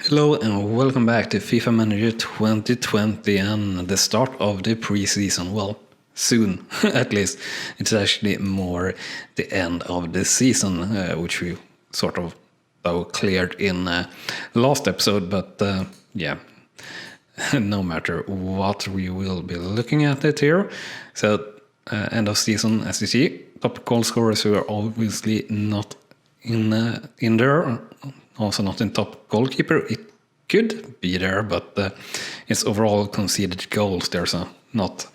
Hello and welcome back to FIFA Manager 2020 and the start of the preseason. Well, soon at least. It's actually more the end of the season, which we sort of cleared in last episode. But yeah, no matter what, we will be looking at it here. So end of season, as you see, top goal scorers who are obviously not in there. Also not in top goalkeeper. It could be there, but it's overall conceded goals. There's not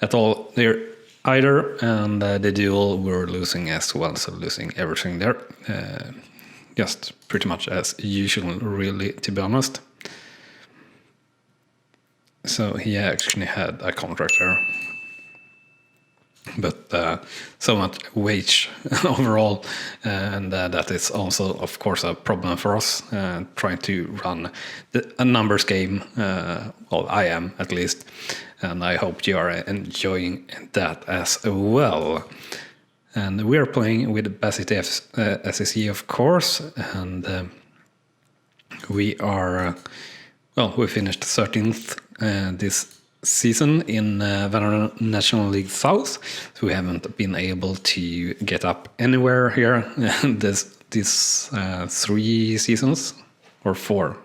at all there either. And the duel we're losing as well, so losing everything there. Just pretty much as usual, really, to be honest. So he actually had a contract there. But so much wage overall, and that is also, of course, a problem for us trying to run a numbers game. Well, I am at least, and I hope you are enjoying that as well. And we are playing with Basity SSE, of course, and we are we finished 13th this season in Valorant National League South, so we haven't been able to get up anywhere here these 3 seasons, or 4,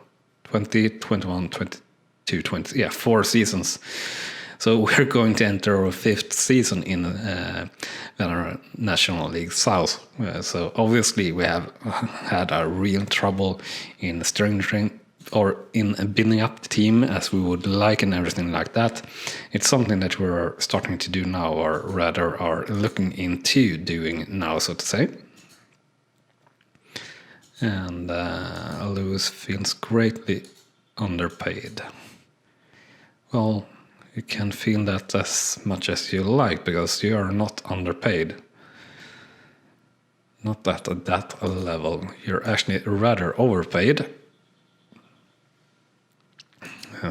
20, 21, 22, 20, yeah, 4 seasons. So we're going to enter our 5th season in Valorant National League South. So obviously we have had a real trouble in strengthening or in building up the team as we would like and everything like that. It's something that we're starting to do now, or rather are looking into doing now, so to say. And Lewis feels greatly underpaid. Well, you can feel that as much as you like, because you are not underpaid. Not at that level. You're actually rather overpaid.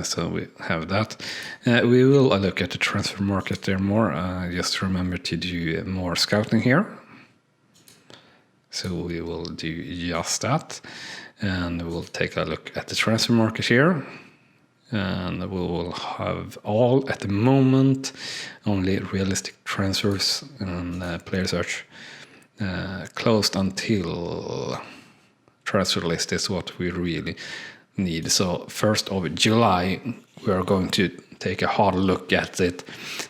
So we have that. We will look at the transfer market there more. Just remember to do more scouting here. So we will do just that. And we'll take a look at the transfer market here. And we will have all, at the moment, only realistic transfers and player search closed until transfer list is what we really need. So 1st of July we are going to take a hard look at it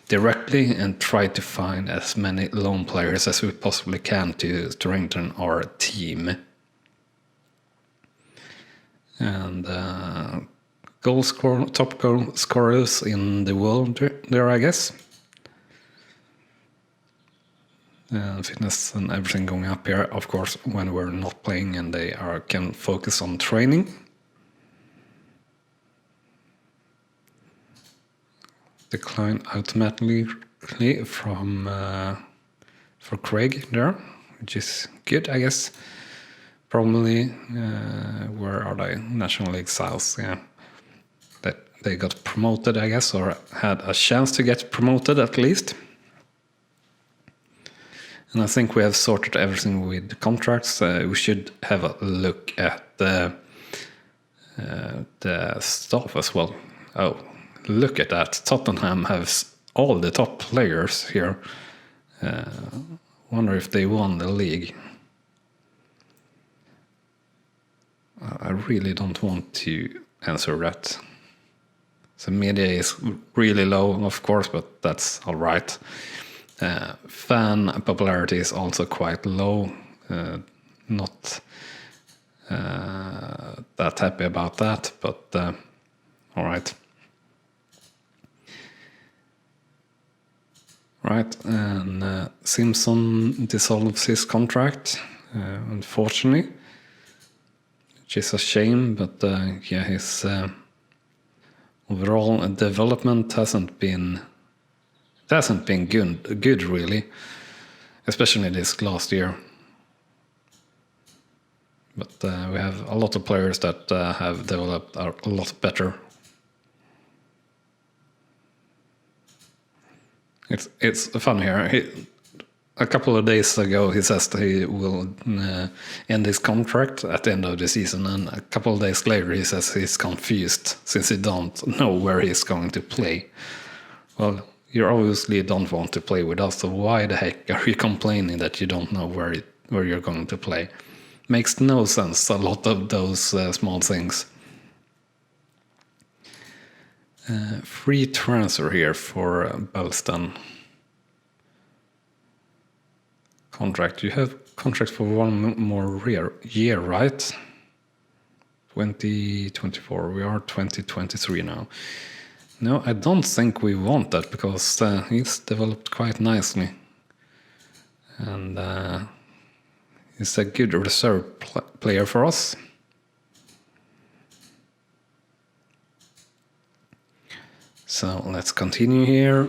directly and try to find as many loan players as we possibly can to strengthen our team. And top goal scorers in the world there, I guess. Fitness and everything going up here, of course, when we're not playing and they can focus on training. Decline automatically from for Craig there, which is good, I guess. Probably where are they? National League South, yeah. That they got promoted, I guess, or had a chance to get promoted at least. And I think we have sorted everything with contracts. We should have a look at the staff as well. Oh, look at that. Tottenham has all the top players here. Wonder if they won the league. I really don't want to answer that. So media is really low, of course, but that's all right. Fan popularity is also quite low. Not that happy about that, but all right. Right, and Simpson dissolves his contract, unfortunately, which is a shame, but yeah, his overall development hasn't been good really, especially this last year. But we have a lot of players that have developed a lot better. It's fun here. a couple of days ago, he says that he will end his contract at the end of the season, and a couple of days later, he says he's confused since he don't know where he's going to play. Well, you obviously don't want to play with us, so why the heck are you complaining that you don't know where you're going to play? Makes no sense, a lot of those small things. Free transfer here for Belston. Contract. You have contract for one more year, right? 2024. We are 2023 now. No, I don't think we want that because he's developed quite nicely. And he's a good reserve player for us. So let's continue here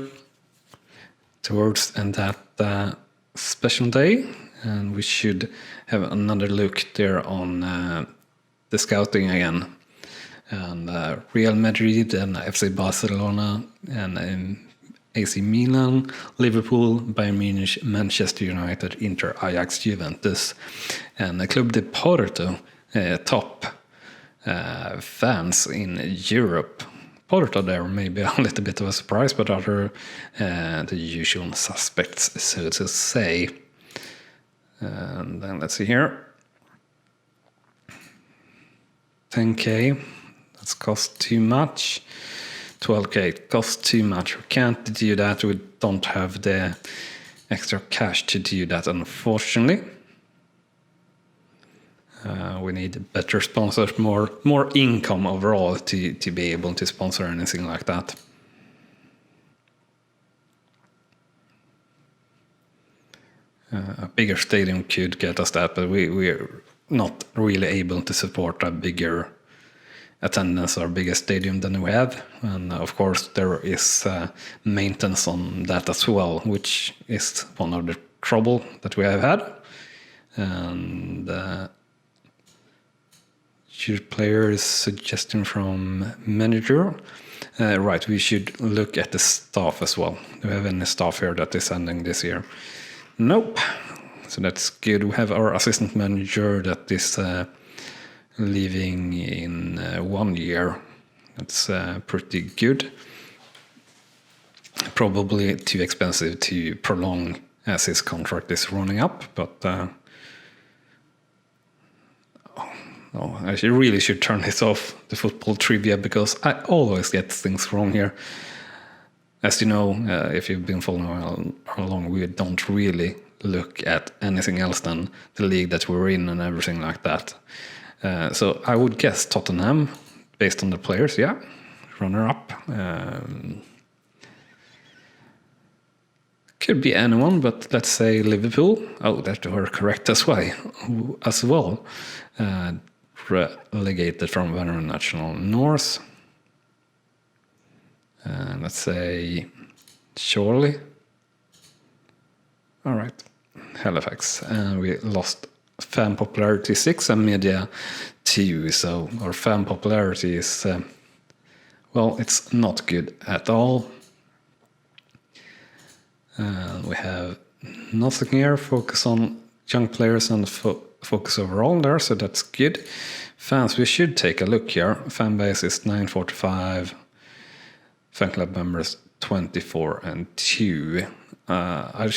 towards that special day, and we should have another look there on the scouting again. And Real Madrid and FC Barcelona and AC Milan, Liverpool, Bayern Munich, Manchester United, Inter, Ajax, Juventus, and Club de Porto, top fans in Europe. Porto there may be a little bit of a surprise, but other the usual suspects, so to say. And then let's see here. 10k, that's cost too much. 12k, costs too much. We can't do that. We don't have the extra cash to do that, unfortunately. We need better sponsors, more income overall to be able to sponsor anything like that. A bigger stadium could get us that, but we're not really able to support a bigger attendance or bigger stadium than we have. And of course there is maintenance on that as well, which is one of the trouble that we have had. And players suggestion from manager. Right, we should look at the staff as well. Do we have any staff here that is ending this year? Nope. So that's good. We have our assistant manager that is leaving in 1 year. That's pretty good. Probably too expensive to prolong as his contract is running up, but I really should turn this off, the football trivia, because I always get things wrong here. As you know, if you've been following along, we don't really look at anything else than the league that we're in and everything like that. So I would guess Tottenham, based on the players, yeah, runner-up. Could be anyone, but let's say Liverpool. Oh, that were correct as well. Relegated from Veteran National North. Let's say Chorley. All right, Halifax. We lost fan popularity 6 and media 2. So our fan popularity is, well, it's not good at all. We have nothing here. Focus on young players and focus overall there, so that's good. Fans, we should take a look here. Fan base is 945. Fan club members 24 and 2. I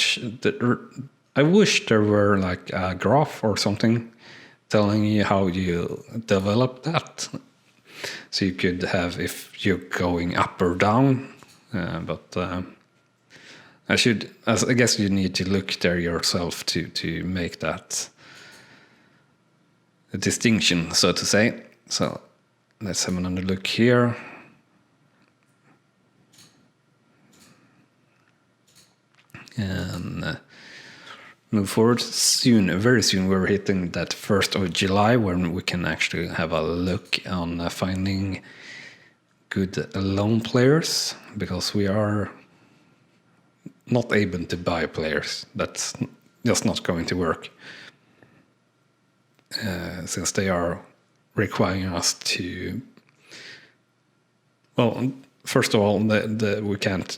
wish there were like a graph or something telling you how you develop that, so you could have if you're going up or down. But I guess you need to look there yourself to make that a distinction, so to say. So let's have another look here. And move forward soon, very soon. We're hitting that 1st of July when we can actually have a look on finding good loan players, because we are not able to buy players. That's just not going to work, since they are requiring us to. Well, first of all, we can't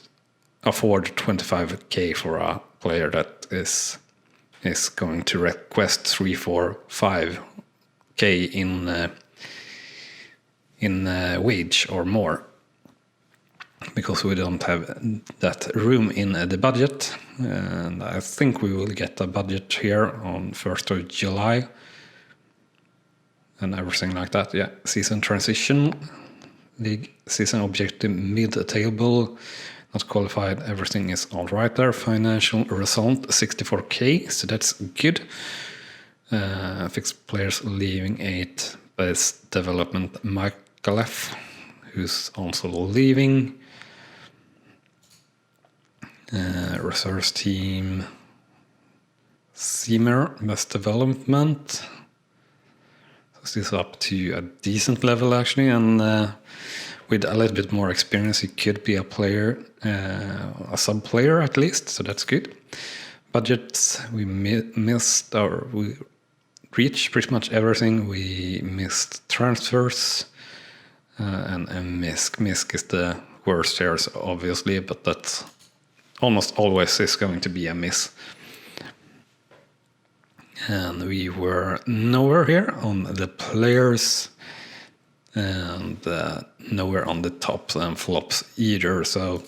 afford 25k for a player that is going to request 3, 4, 5k in wage or more, because we don't have that room in the budget. And I think we will get a budget here on 1st of July and everything like that. Yeah, season transition, league season objective mid-table, not qualified, everything is all right there. Financial result 64k, so that's good. Fixed players leaving 8, best development Michaelef, who's also leaving. Reserves team Seamer, best development. So this is up to a decent level actually, and with a little bit more experience he could be a player, a sub player at least, so that's good. Budgets, we missed, or we reached pretty much everything. We missed transfers and Misk. Misk is the worst here, obviously, but that's almost always is going to be a miss. And we were nowhere here on the players, and nowhere on the tops and flops either. So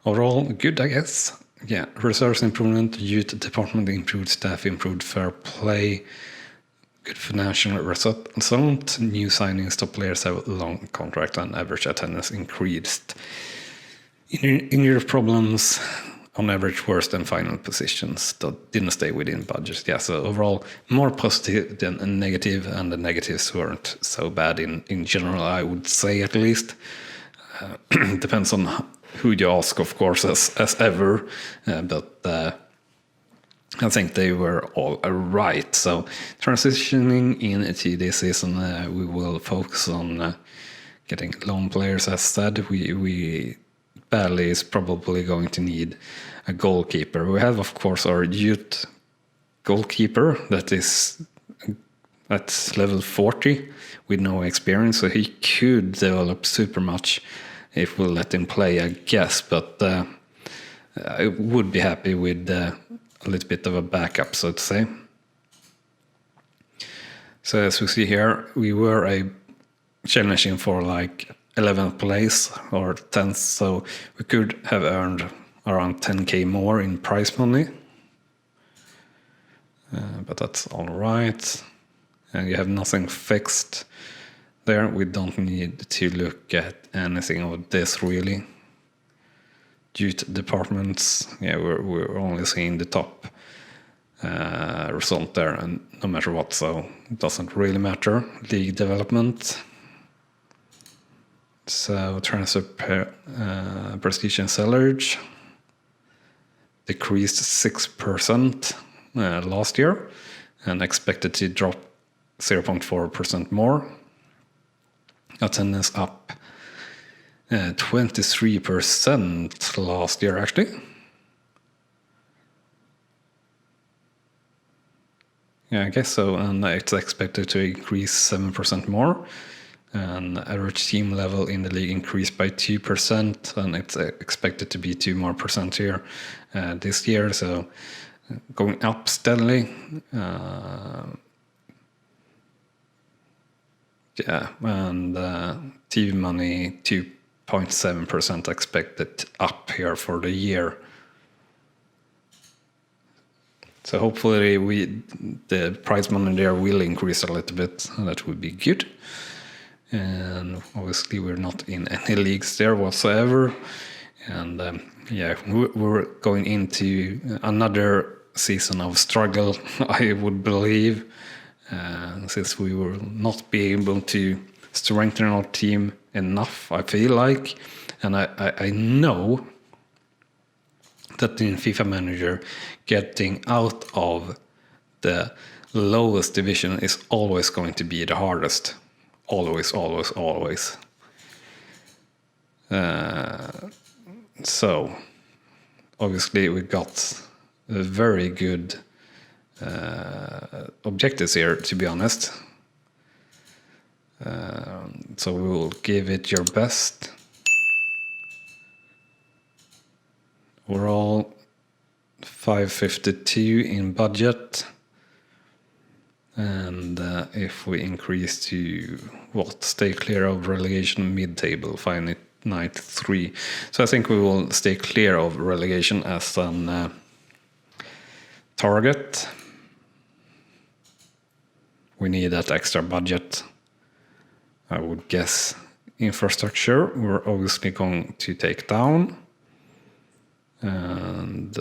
overall, good, I guess. Yeah, resource improvement, youth department improved, staff improved, fair play, good financial result, new signings, top players have long contract, and average attendance increased. Injury problems, on average worse than final positions that didn't stay within budget. Yeah, so overall more positive than negative, and the negatives weren't so bad in general, I would say, at least. Depends on who you ask, of course, as ever, but I think they were all right. So transitioning into this season, we will focus on getting loan players. As said, we badly is probably going to need a goalkeeper. We have, of course, our youth goalkeeper that is at level 40 with no experience, so he could develop super much if we let him play, I guess, but I would be happy with a little bit of a backup, so to say. So as we see here, we were challenging for like 11th place or 10th, so we could have earned around 10k more in prize money, but that's all right. And you have nothing fixed there. We don't need to look at anything of this really. Youth departments, yeah, we're only seeing the top result there, and no matter what, so it doesn't really matter. League development. So transfer Preseason salary decreased 6% last year, and expected to drop 0.4% more. Attendance up 23% last year, actually. Yeah, I guess so, and it's expected to increase 7% more. And average team level in the league increased by 2%, and it's expected to be 2% more here this year. So going up steadily. Yeah, and TV money 2.7% expected up here for the year. So hopefully the prize money there will increase a little bit, and that would be good. And obviously we're not in any leagues there whatsoever, and yeah, we're going into another season of struggle, I would believe, since we will not be able to strengthen our team enough, I feel like. And I know that in FIFA Manager, getting out of the lowest division is always going to be the hardest. Always. So obviously we got very good objectives here, to be honest. So we will give it your best. Overall, 552 in budget. And if we increase to stay clear of relegation mid-table, 593. So I think we will stay clear of relegation as an target. We need that extra budget. I would guess infrastructure we're obviously going to take down. And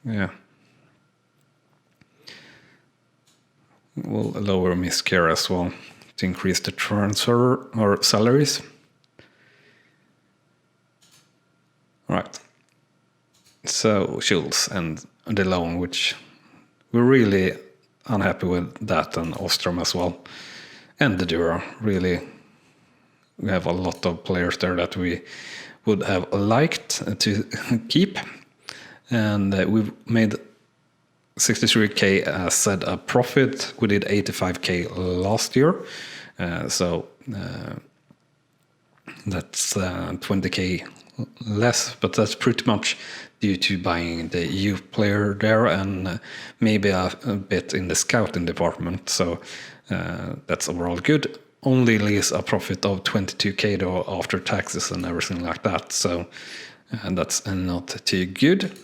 yeah. We'll lower miscare as well to increase the transfer or salaries. Right. So Schultz and the loan, which we're really unhappy with that, and Ostrom as well. And the Dura, really. We have a lot of players there that we would have liked to keep. And we've made 63k as said a profit. We did 85k last year, so that's 20k less, but that's pretty much due to buying the youth player there and maybe a bit in the scouting department. So that's overall good. Only leaves a profit of 22k though after taxes and everything like that. So that's not too good.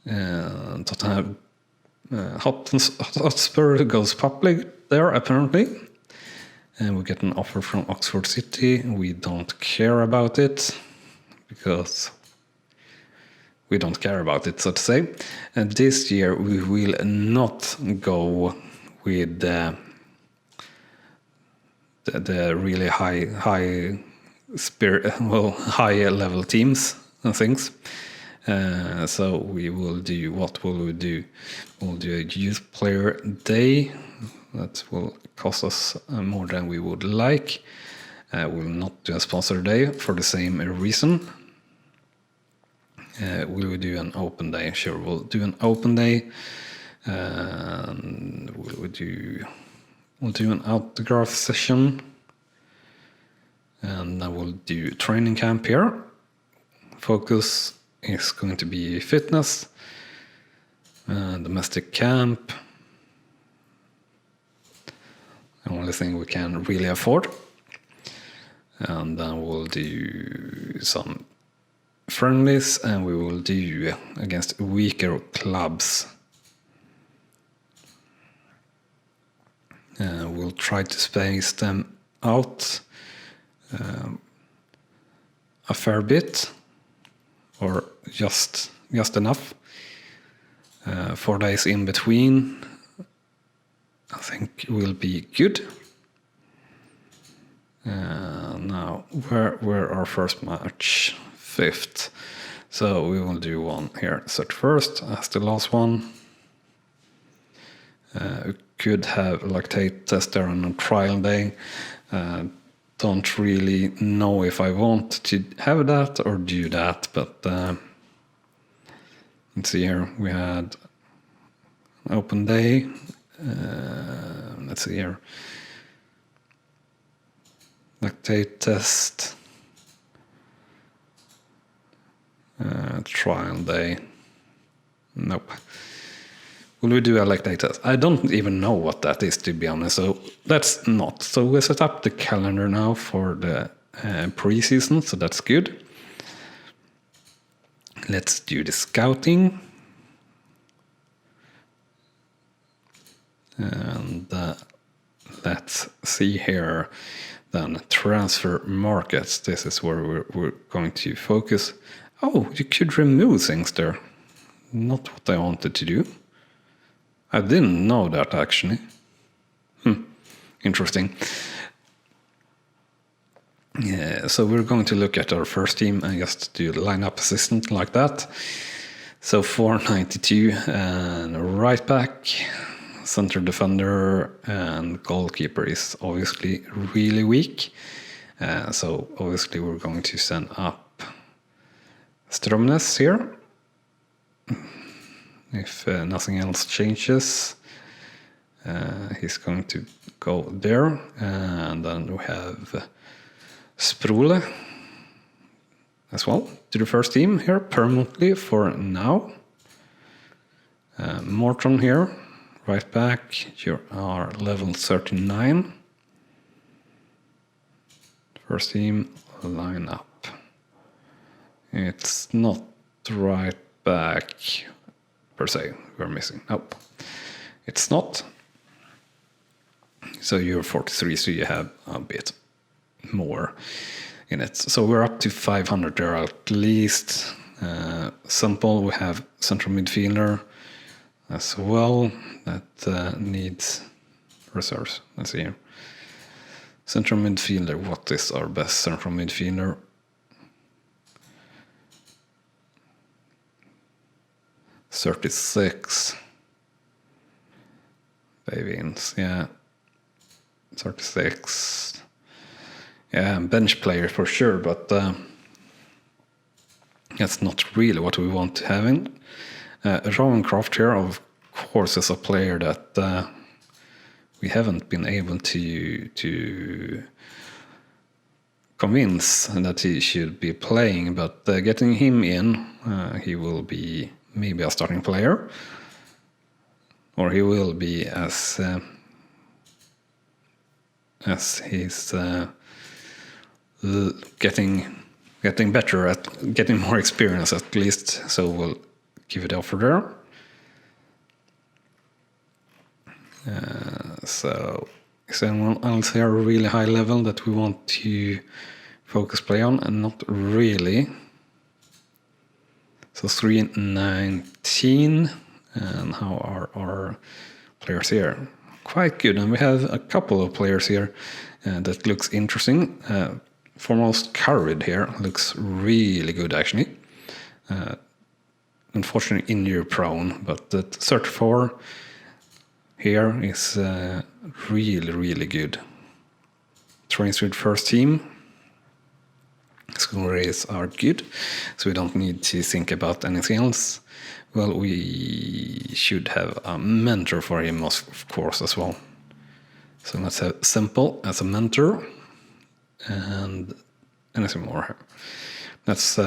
Tottenham Hotspur goes public there apparently, and we get an offer from Oxford City. We don't care about it because we don't care about it, so to say. And this year we will not go with the really high level teams and things. So we will do, what will we do? We'll do a youth player day. That will cost us more than we would like. We'll not do a sponsor day for the same reason. Will we do an open day? Sure, we'll do an open day. And we'll do an autograph session. And then we'll do training camp here. Focus is going to be fitness, domestic camp, the only thing we can really afford. And then we'll do some friendlies, and we will do against weaker clubs. We'll try to space them out a fair bit, or just enough. 4 days in between, I think, will be good. Now, where our first match? 5th. So we will do one here. Set first as the last one. We could have lactate test there on a trial day. Don't really know if I want to have that or do that, but let's see here. We had an open day. Let's see here. Lactate test. Trial day. Nope. Will we do a lactate test? I don't even know what that is, to be honest, so that's not. So we set up the calendar now for the preseason, so that's good. Let's do the scouting. And let's see here. Then transfer markets. This is where we're going to focus. Oh, you could remove things there. Not what I wanted to do. I didn't know that, actually. Interesting. Yeah, so we're going to look at our first team and just do the lineup assistant like that. So 492 and right back, center defender, and goalkeeper is obviously really weak. So obviously we're going to send up Stromness here. If nothing else changes, he's going to go there. And then we have Sprule as well to the first team here permanently for now. Morton here, right back. You are level 39. First team line up. It's not right back per se. We're missing. Nope, it's not. So you're 43, so you have a bit more in it. So we're up to 500 there at least. Simple, we have central midfielder as well that needs reserves. Let's see here. Central midfielder, what is our best central midfielder? $36. Bavins, yeah. 36. Yeah, bench player for sure, but that's not really what we want to have in. Rawncroft here, of course, is a player that we haven't been able to convince that he should be playing, but getting him in, he will be maybe a starting player, or he will be as he's getting better at getting more experience at least. So we'll give it offer there. So is anyone else here really high level that we want to focus play on? And not really. So 319. And how are our players here? Quite good, and we have a couple of players here that looks interesting. Foremost, Carrid here looks really good actually. Unfortunately injury prone, but that 34 here is really good. Trains with first team. Score rates are good, so we don't need to think about anything else. Well, we should have a mentor for him, of course, as well. So let's have Simple as a mentor, and anything more. Let's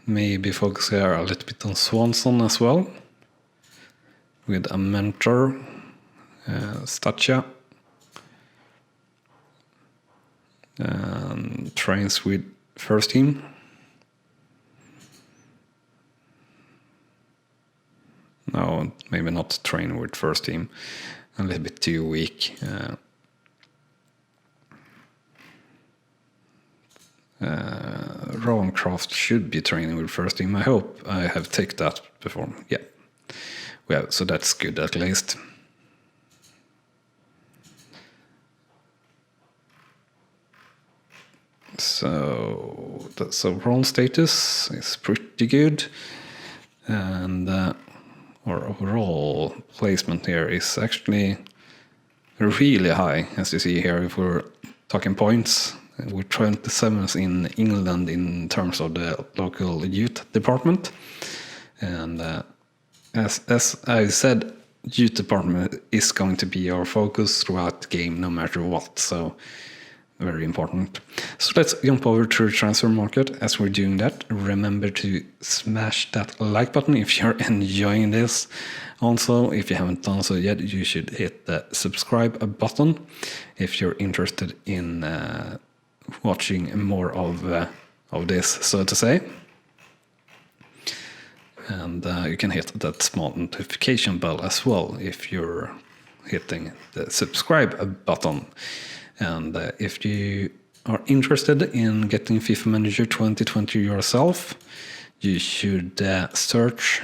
maybe focus here a little bit on Swanson as well, with a mentor, Stacha, and trains with first team. No, maybe not train with first team. A little bit too weak. Rawncroft should be training with first team. I hope I have taken that before. Yeah. Well, so that's good at least. So that's overall status is pretty good. And our overall placement here is actually really high, as you see here. If we're talking points, we're 27th in England in terms of the local youth department. And as I said, youth department is going to be our focus throughout the game, no matter what. So very important. So let's jump over to the transfer market. As we're doing that, remember to smash that like button if you're enjoying this. Also, if you haven't done so yet, you should hit the subscribe button if you're interested in watching more of this, so to say. And you can hit that small notification bell as well if you're hitting the subscribe button. And if you are interested in getting FIFA Manager 2020 yourself, you should search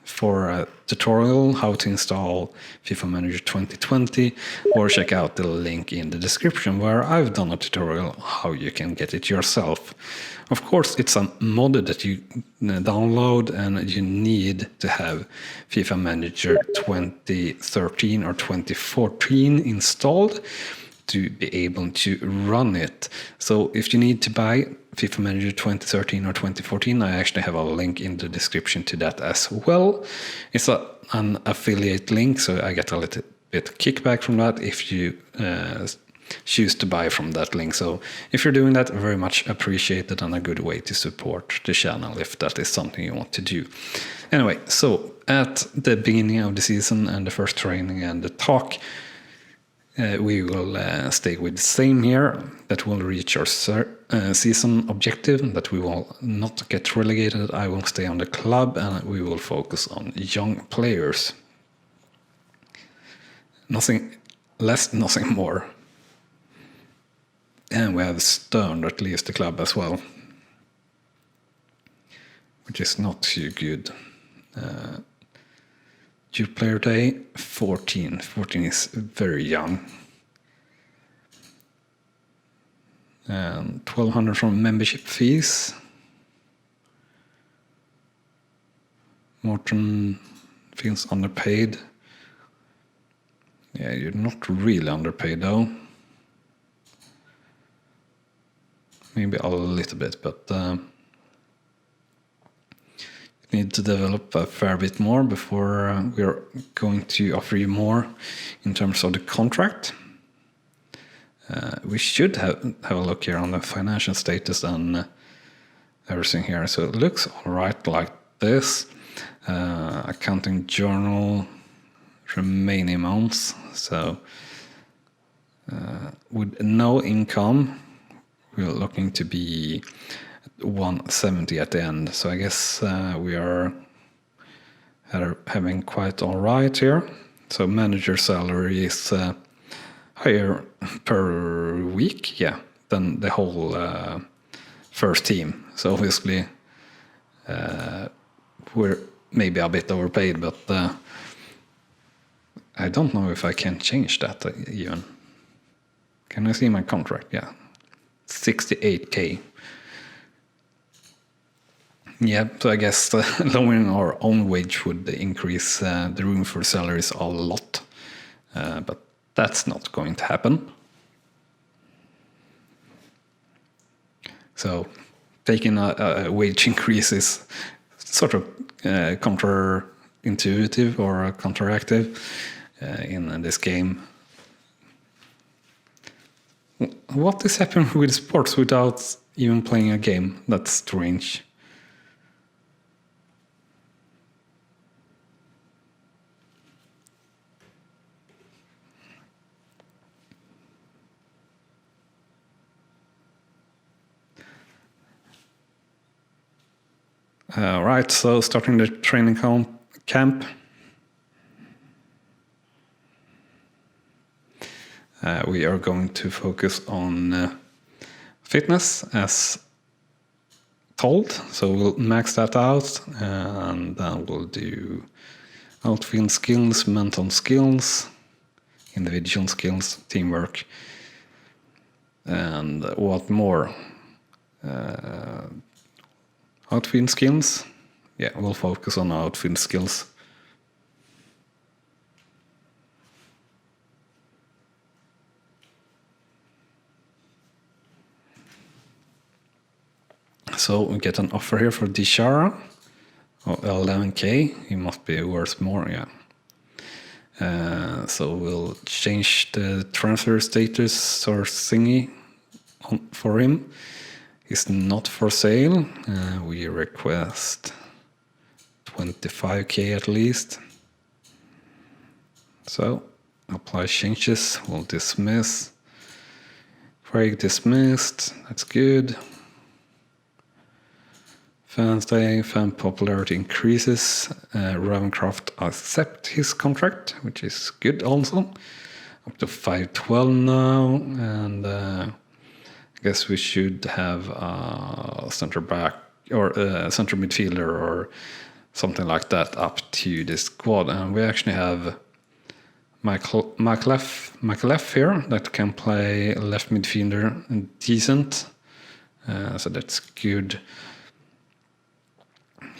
for a tutorial how to install FIFA Manager 2020, or check out the link in the description where I've done a tutorial how you can get it yourself. Of course, it's a mod that you download, and you need to have FIFA Manager 2013 or 2014 installed to be able to run it. So if you need to buy FIFA Manager 2013 or 2014, I actually have a link in the description to that as well. It's an affiliate link, so I get a little bit kickback from that if you choose to buy from that link. So if you're doing that, very much appreciated and a good way to support the channel if that is something you want to do. Anyway, so at the beginning of the season and the first training and the talk, we will stay with the same here, that we'll reach our season objective, that we will not get relegated. I will stay on the club and we will focus on young players. Nothing less, nothing more. And we have Stern that leaves the club as well, which is not too good. Due player day, 14. 14 is very young. And 1,200 from membership fees. Morton feels underpaid. Yeah, you're not really underpaid though. Maybe a little bit, but you need to develop a fair bit more before we're going to offer you more in terms of the contract. We should have a look here on the financial status and everything here. So it looks all right like this. Accounting journal, remaining amounts. So with no income, we're looking to be 170 at the end. So I guess we are having quite all right here. So manager salary is higher per week, yeah, than the whole first team. So obviously we're maybe a bit overpaid, but I don't know if I can change that even. Can I see my contract? Yeah, 68k. Yeah, so I guess lowering our own wage would increase the room for salaries a lot, but that's not going to happen. So taking a wage increase is sort of counterintuitive or counteractive in this game. What is happening with sports without even playing a game? That's strange. Right, so starting the training camp. We are going to focus on fitness as told, so we'll max that out, and then we'll do outfield skills, mental skills, individual skills, teamwork, and what more? Outfield skills. Yeah, we'll focus on outfield skills. So we get an offer here for Dishara. Oh, 11k. He must be worth more, yeah. So we'll change the transfer status or thingy for him. Is not for sale. We request 25k at least. So apply changes. We'll dismiss. Craig dismissed. That's good. Fans day, fan popularity increases. Ravencroft accept his contract, which is good also. Up to 512 now, and I guess we should have a center back or a center midfielder or something like that up to the squad. And we actually have Michael here that can play left midfielder and decent. So that's good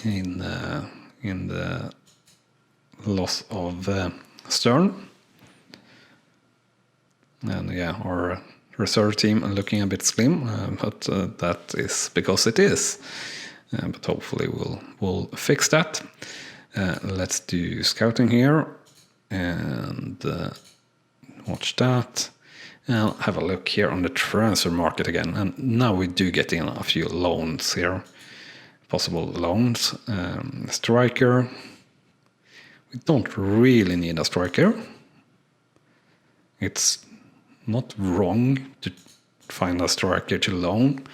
in the loss of Stern. And yeah, our reserve team looking a bit slim, but that is because it is. But hopefully we'll fix that. Let's do scouting here and watch that. I'll have a look here on the transfer market again, and now we do get in a few loans here. Possible loans. Striker. We don't really need a striker. It's not wrong to find a striker to loan,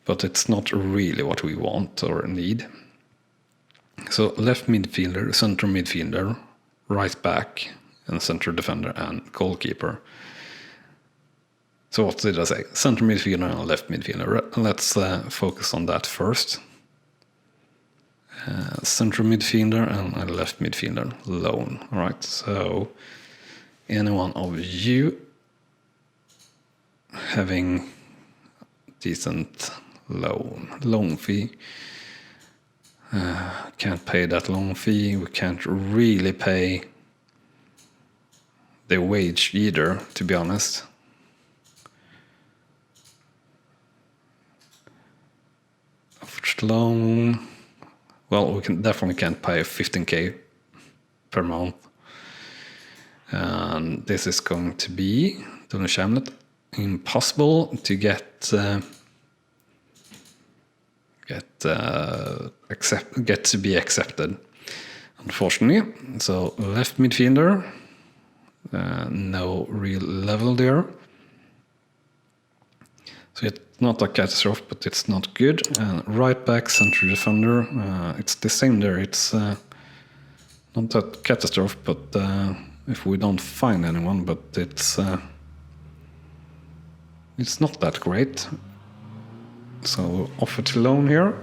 but it's not really what we want or need. So left midfielder, center midfielder, right back, and center defender and goalkeeper. So what did I say? Center midfielder and left midfielder. Let's focus on that first. Center midfielder and a left midfielder loan. All right, so any one of you having decent loan fee. Can't pay that loan fee. We can't really pay the wage either, to be honest. Loan. Well, we definitely can't pay 15k per month. And this is going to be impossible to get to be accepted, unfortunately. So left midfielder, no real level there. So it's not a catastrophe, but it's not good. And right back, center defender, it's the same there. It's not a catastrophe, but if we don't find anyone, but it's not that great. So offer to loan here.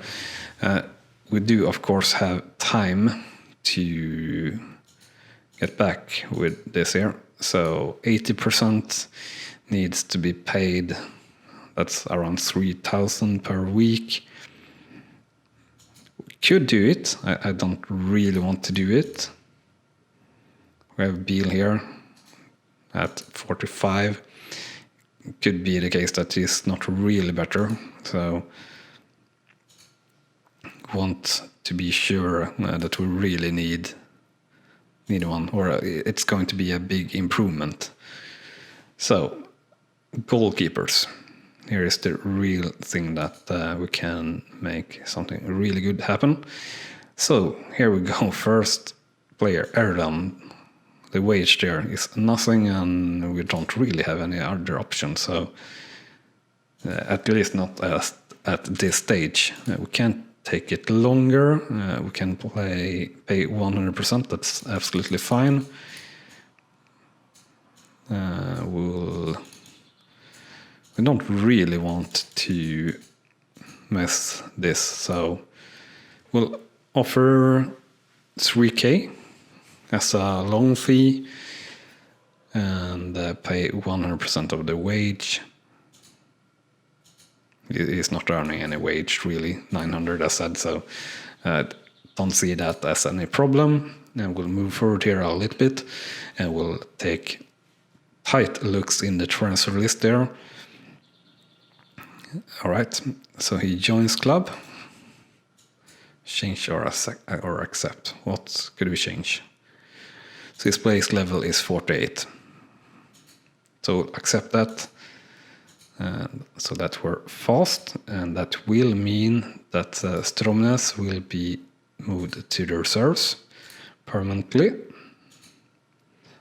We do, of course, have time to get back with this here. So 80% needs to be paid. That's around 3,000 per week. We could do it. I don't really want to do it. We have Beal here at 45. Could be the case that he's not really better. So want to be sure that we really need one, or it's going to be a big improvement. So goalkeepers. Here is the real thing that we can make something really good happen. So here we go. First player, Erdogan. The wage there is nothing, and we don't really have any other options. So at least not at this stage. We can't take it longer. We can pay 100%. That's absolutely fine. We don't really want to mess this, so we'll offer 3k as a loan fee and pay 100% of the wage. He's not earning any wage, really, 900 as said, so don't see that as any problem. And we'll move forward here a little bit, and we'll take tight looks in the transfer list there. All right, so he joins club. Change or accept. What could we change? So his place level is 48. So accept that. So that we're fast, and that will mean that Stromness will be moved to the reserves permanently.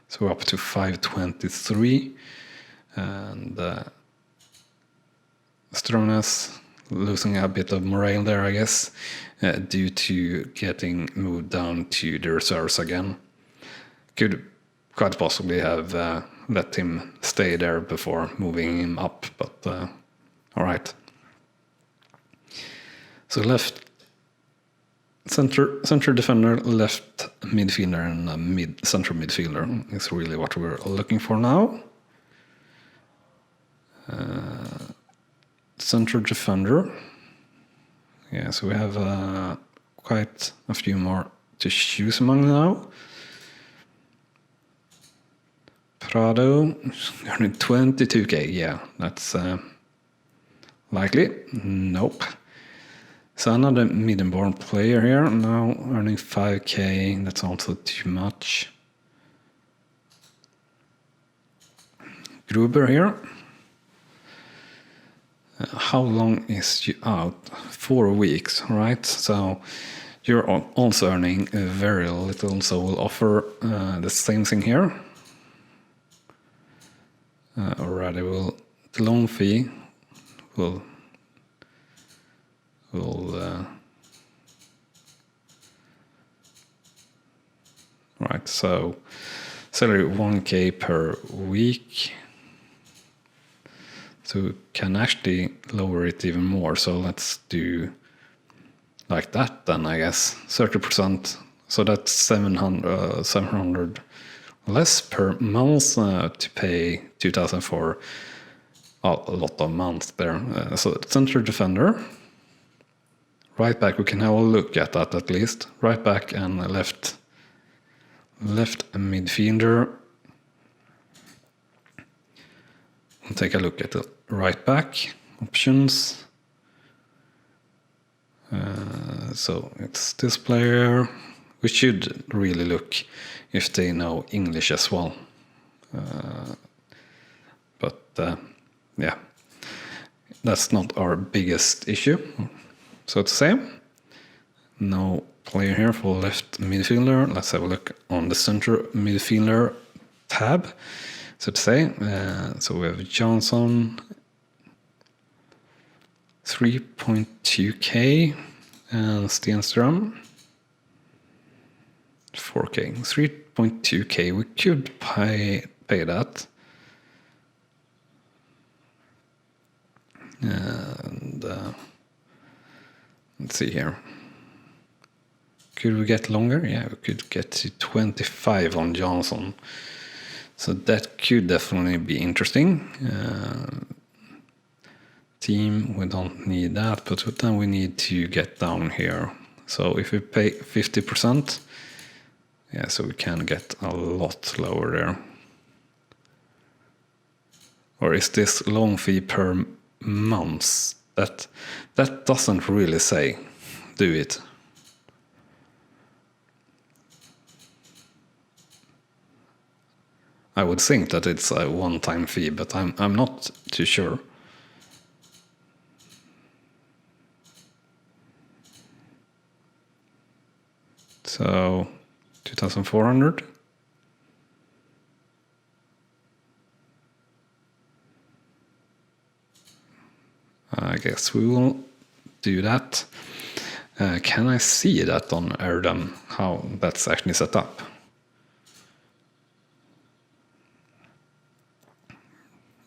So we're up to 523, and Stromness losing a bit of morale there, I guess, due to getting moved down to the reserves again. Could quite possibly have let him stay there before moving him up, but all right. So left center defender, left midfielder, and center midfielder is really what we're looking for now. Center defender. Yeah, so we have quite a few more to choose among now. Prado, earning 22k. Yeah, that's likely. Nope. So another medium-born player here, now earning 5k. That's also too much. Gruber here. How long is you out? 4 weeks, right? So you're also earning very little, so we'll offer the same thing here. Already, the loan fee will right. So salary 1K per week. So we can actually lower it even more. So let's do like that then, I guess. 30%. So that's 700 less per month to pay 2,000 for a lot of months there. So center defender. Right back, we can have a look at that at least. Right back and left midfielder. We'll take a look at the right back options. So it's this player. We should really look if they know English as well. But yeah, that's not our biggest issue, so to say. No player here for left midfielder. Let's have a look on the center midfielder tab, so to say. So we have Johnson, 3.2k, and Stenström, 4k. 3.2k, we could pay that. And let's see here. Could we get longer? Yeah, we could get to 25 on Johnson. So that could definitely be interesting. Team, we don't need that, but then we need to get down here. So if we pay 50%, yeah, so we can get a lot lower there. Or is this loan fee per month? That doesn't really say, do it? I would think that it's a one-time fee, but I'm not too sure. So 2,400. I guess we will do that. Can I see that on Erdem, how that's actually set up?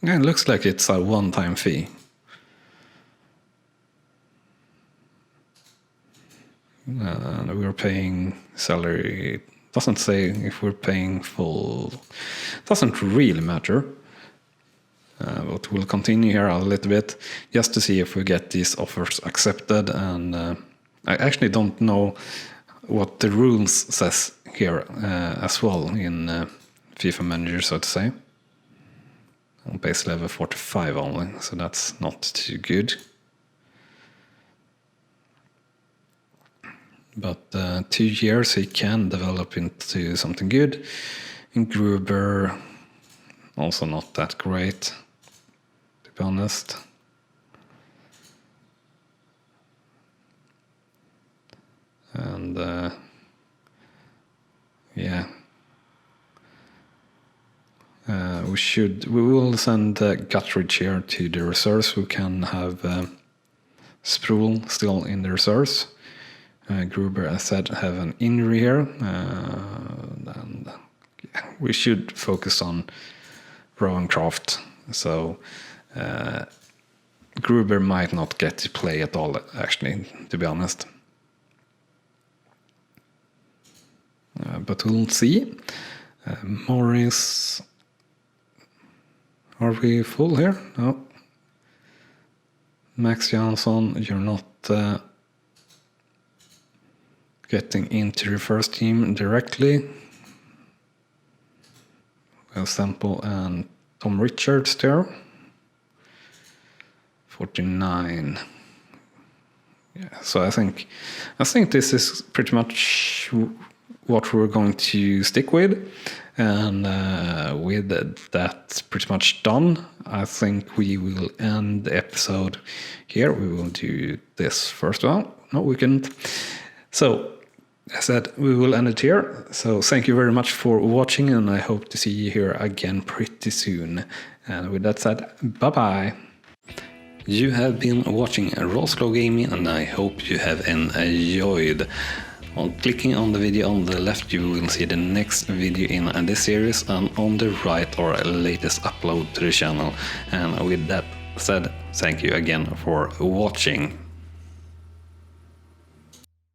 Yeah, it looks like it's a one-time fee. And we're paying salary. Doesn't say if we're paying full. Doesn't really matter. But we'll continue here a little bit just to see if we get these offers accepted. And I actually don't know what the rules says here as well in FIFA Manager, so to say. On base level 45 only, so that's not too good. But 2 years he can develop into something good. In Gruber, also not that great, to be honest. And yeah. We will send Guttridge here to the reserves. We can have Sproul still in the reserves. Gruber, as said, have an injury here. And we should focus on Rowancroft. So Gruber might not get to play at all, actually, to be honest. But we'll see. Morris... Are we full here? No. Max Jansson, you're not getting into the first team directly. Well, Sample and Tom Richards there. 49. Yeah, so I think this is pretty much what we're going to stick with. And with that pretty much done, I think we will end the episode here. We will do this first one. No, we can't. So, as I said, we will end it here. So thank you very much for watching, and I hope to see you here again pretty soon. And with that said, bye-bye. You have been watching Rawslowgaming, and I hope you have enjoyed. On clicking on the video on the left, you will see the next video in this series, and on the right our latest upload to the channel. And with that said, thank you again for watching.